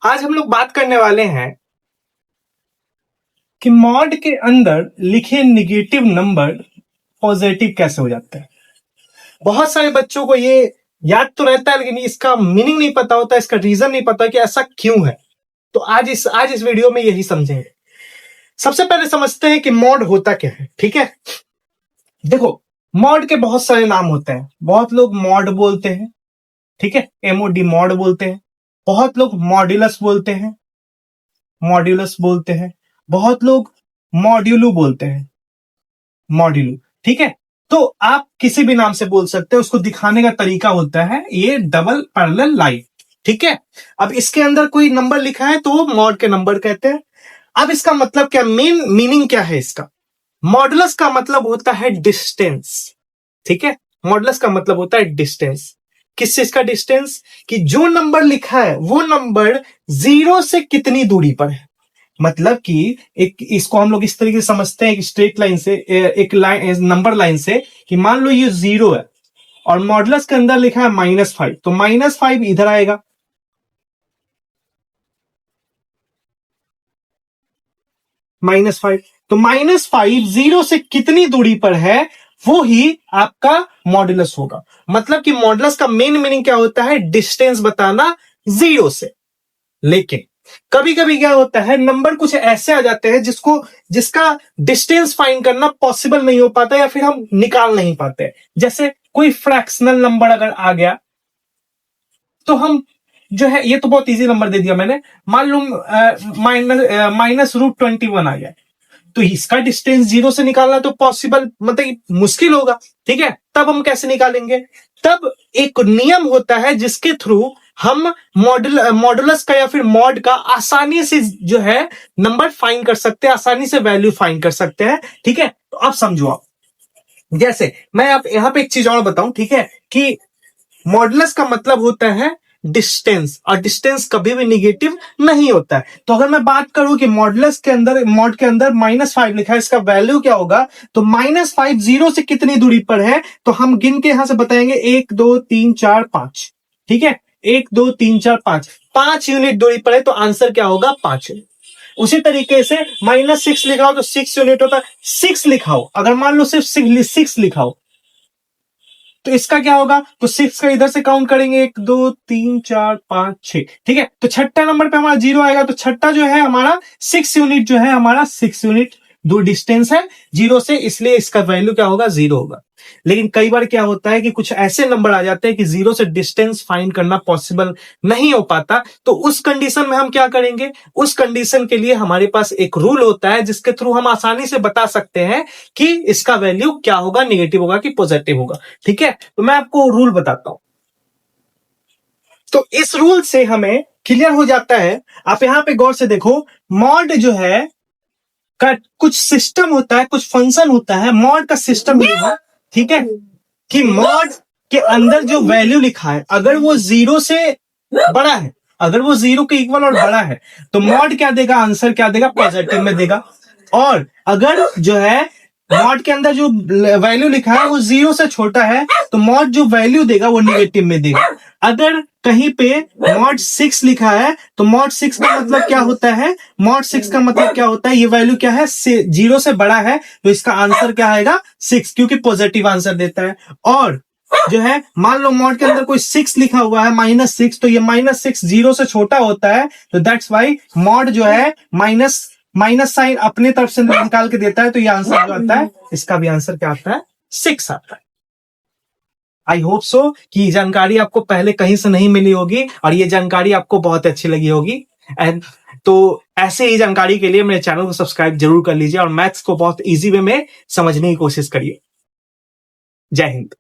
आज हम लोग बात करने वाले हैं कि मॉड के अंदर लिखे निगेटिव नंबर पॉजिटिव कैसे हो जाते हैं। बहुत सारे बच्चों को ये याद तो रहता है लेकिन इसका मीनिंग नहीं पता होता, इसका रीजन नहीं पता कि ऐसा क्यों है। तो आज इस वीडियो में यही समझेंगे। सबसे पहले समझते हैं कि मॉड होता क्या है। ठीक है, देखो मॉड के बहुत सारे नाम होते हैं। बहुत लोग मॉड बोलते हैं, ठीक है, MOD मॉड बोलते हैं। बहुत लोग मॉड्यूलस बोलते हैं, बहुत लोग मॉड्यूलू बोलते हैं, मॉड्यूलू। ठीक है, तो आप किसी भी नाम से बोल सकते हैं, उसको दिखाने का तरीका होता है ये डबल पैरेलल लाइन। ठीक है, अब इसके अंदर कोई नंबर लिखा है तो वो मॉड के नंबर कहते हैं। अब इसका मतलब क्या, मेन मीनिंग क्या है इसका। मॉडुलस का मतलब होता है डिस्टेंस। ठीक है, मॉडुलस का मतलब होता है डिस्टेंस। किस चीज का डिस्टेंस, कि जो नंबर लिखा है वो नंबर 0 से कितनी दूरी पर है। मतलब कि एक इसको हम लोग इस तरीके से समझते हैं, एक स्ट्रेट लाइन से, एक लाइन नंबर लाइन से, कि मान लो ये 0 है और मॉडुलस के अंदर लिखा है -5, तो -5 इधर आएगा, -5। तो -5 0 से कितनी दूरी पर है वो ही आपका मॉडुलस होगा। मतलब कि मॉडुलस का मेन मीनिंग क्या होता है, डिस्टेंस बताना 0 से। लेकिन कभी कभी क्या होता है, नंबर कुछ ऐसे आ जाते हैं जिसका डिस्टेंस फाइंड करना पॉसिबल नहीं हो पाता या फिर हम निकाल नहीं पाते। जैसे कोई फ्रैक्शनल नंबर अगर आ गया तो हम जो है, ये तो बहुत इजी नंबर दे दिया मैंने, मान लो -√21 आ गया, तो इसका डिस्टेंस 0 से निकालना तो पॉसिबल, मतलब मुश्किल होगा। ठीक है, तब हम कैसे निकालेंगे, तब एक नियम होता है जिसके थ्रू हम मॉडुलस का या फिर मॉड का आसानी से जो है नंबर फाइंड कर सकते हैं, आसानी से वैल्यू फाइंड कर सकते हैं। ठीक है, तो अब समझो आप, जैसे मैं आप यहां पे एक चीज और बताऊं, ठीक है, कि मॉडुलस का मतलब होता है डिस्टेंस, और डिस्टेंस कभी भी निगेटिव नहीं होता है। तो अगर मैं बात करूं कि मॉडुलस के अंदर, मॉड के अंदर -5 लिखा है, इसका वैल्यू क्या होगा, तो -5 0 से कितनी दूरी पर है, तो हम गिन के यहां से बताएंगे 1 2 3 4 5। ठीक है, 1 2 3 4 5, 5 यूनिट दूरी पर है, तो आंसर क्या होगा, 5 यूनिट। उसी तरीके से -6 लिखा हो तो 6 यूनिट होता है। 6 लिखा हो, अगर मान लो सिर्फ 6 लिखा हो तो इसका क्या होगा, तो 6 का इधर से काउंट करेंगे 1 2 3 4 5 6। ठीक है, तो छठा नंबर पे हमारा 0 आएगा, तो छठा जो है हमारा 6 यूनिट, जो है हमारा 6 यूनिट दूर डिस्टेंस है 0 से, इसलिए इसका वैल्यू क्या होगा, 0 होगा। लेकिन कई बार क्या होता है कि कुछ ऐसे नंबर आ जाते हैं कि 0 से डिस्टेंस फाइंड करना पॉसिबल नहीं हो पाता, तो उस कंडीशन में हम क्या करेंगे, उस कंडीशन के लिए हमारे पास एक रूल होता है जिसके थ्रू हम आसानी से बता सकते हैं कि इसका वैल्यू क्या होगा, निगेटिव होगा कि पॉजिटिव होगा। ठीक है, तो मैं आपको रूल बताता हूं। तो इस रूल से हमें क्लियर हो जाता है। आप यहां पे गौर से देखो, मॉड जो है का कुछ सिस्टम होता है, कुछ फंक्शन होता है। मॉड का सिस्टम ये है, ठीक है, कि मॉड के अंदर जो वैल्यू लिखा है, अगर वो 0 से बड़ा है, अगर वो 0 के इक्वल और बड़ा है, तो मॉड क्या देगा, आंसर क्या देगा, पॉजिटिव में देगा। और अगर जो है मॉड के अंदर जो वैल्यू लिखा है वो 0 से छोटा है, तो मॉड जो वैल्यू देगा वो निगेटिव में देगा। अगर कहीं पे मॉड 6 लिखा है, तो मॉड 6 का मतलब क्या होता है, मॉड 6 का मतलब क्या होता है, ये वैल्यू क्या है, 0 से बड़ा है, तो इसका आंसर क्या आएगा, 6, क्योंकि पॉजिटिव आंसर देता है। और जो है मान लो मॉड के अंदर कोई 6 लिखा हुआ है, -6, तो ये -6 0 से छोटा होता है, तो दैट्स वाई मॉड जो है माइनस साइन अपने तरफ से निकाल के देता है, तो ये आंसर जो आता है, इसका भी आंसर क्या आता है, 6 आता है। आई होप सो कि ये जानकारी आपको पहले कहीं से नहीं मिली होगी और ये जानकारी आपको बहुत अच्छी लगी होगी। एंड तो ऐसे ही जानकारी के लिए मेरे चैनल को सब्सक्राइब जरूर कर लीजिए और मैथ्स को बहुत इजी वे में समझने की कोशिश करिए। जय हिंद।